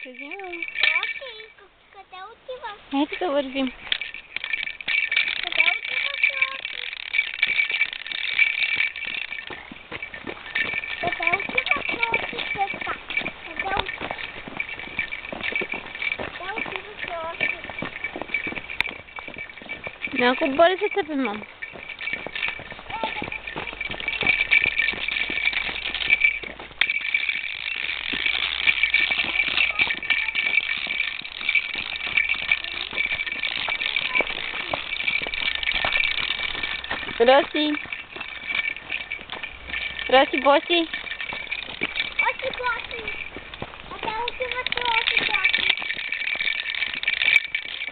Кажи, мама. Окей, къде отиваш? Ето да вървим. Къде отиваш, Роси? Къде отиваш, Роси, сега? Къде отиваш? Къде отиваш, Роси? Малко бързо се тъпи, мама. Роси! Роси, боси! Оси, боси! Къде отиваш, Роси, боси?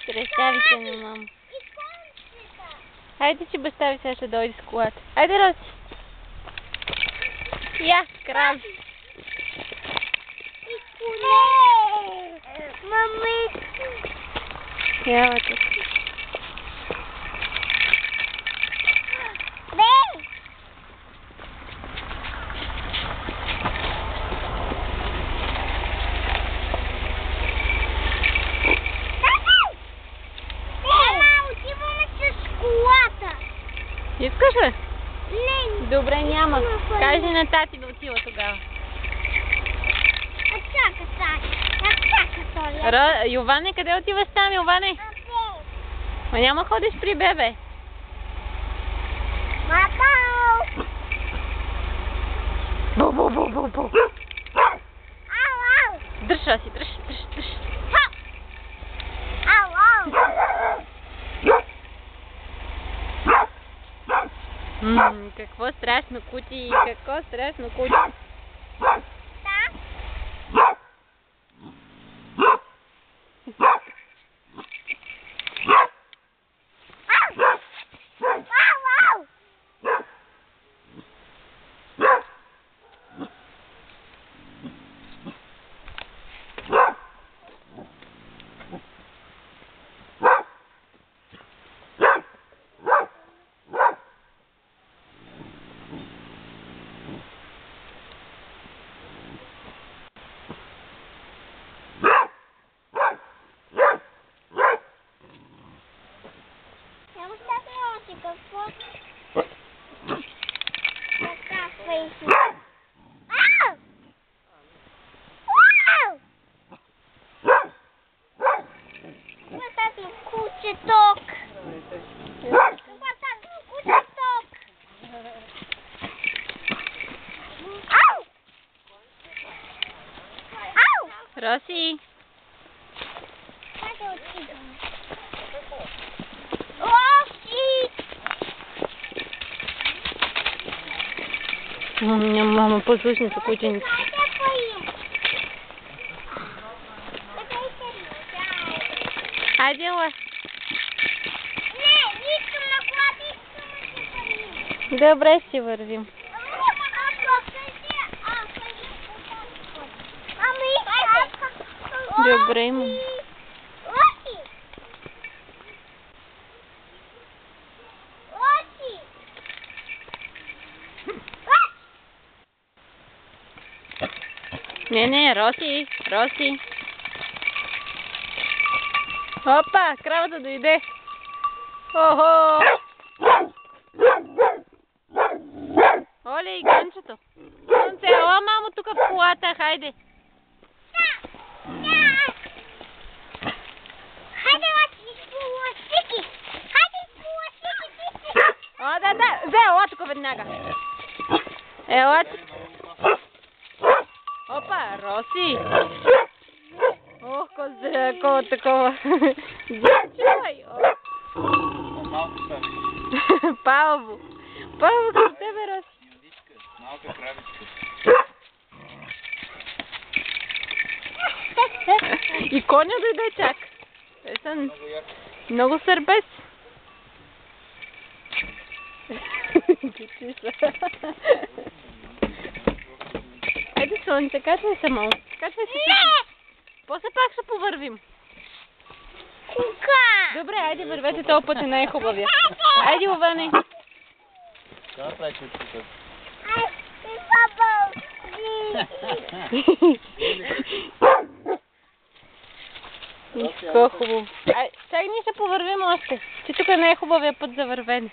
Представите ми, мама. И конците! Хайде, че баща ви сега ще дойде с колата. Хайде, Роси! Я, крави! И коне! Мами! Явата си. Бей! Мама, отиваме с колата. Искаш ли? Не, Добре, няма. Кажи на тати да отива тогава. чака, Толя. Йоване, къде отиваш там, Йоване? Ма няма ходиш при бебе. Мама! Бу. Ау! Дръж, Роси, дръж. Ау! Какво страшно кути, какво страшно кути. Да? Ау! Няма как носи, какво? Така, фейси. Ау! Ау! Хватат кучеток. Хватат кучеток. Ау! Ау! Роси, Къде отидем? Роси! мама, послушница кученица. Хайде поим. Хайде, ела. Не, искам на колата, искам да поим. Добре, ще вървим. Добре, мама. Роси! Роси! Не, Роси. Опа, кравата дойде. Охо! Оле, и гънчето. Слънце, ела, мамо, тук в колата, хайде. Хайде, Роси, изполосики! Хайде, изполосики! О, да, взе, ела тук веднага. Ела тук. Опа, Роси. Ох, колко такова. Чувай. Павло. Павло, към тебе, Роси. Малка кравичка. И коня дойде чак. Те са много сърбец. Айде, Слънце, качвай се малко. Качвай се. После пак ще повървим. Кука! Добре, айде, вървете, този път е най-хубавия. Айде, Оване. Как прави чучката? Ай, и бабъл! Какво хубаво. Ай, чай, ние ще повървим още. Че тук не е хубавия път за вървене.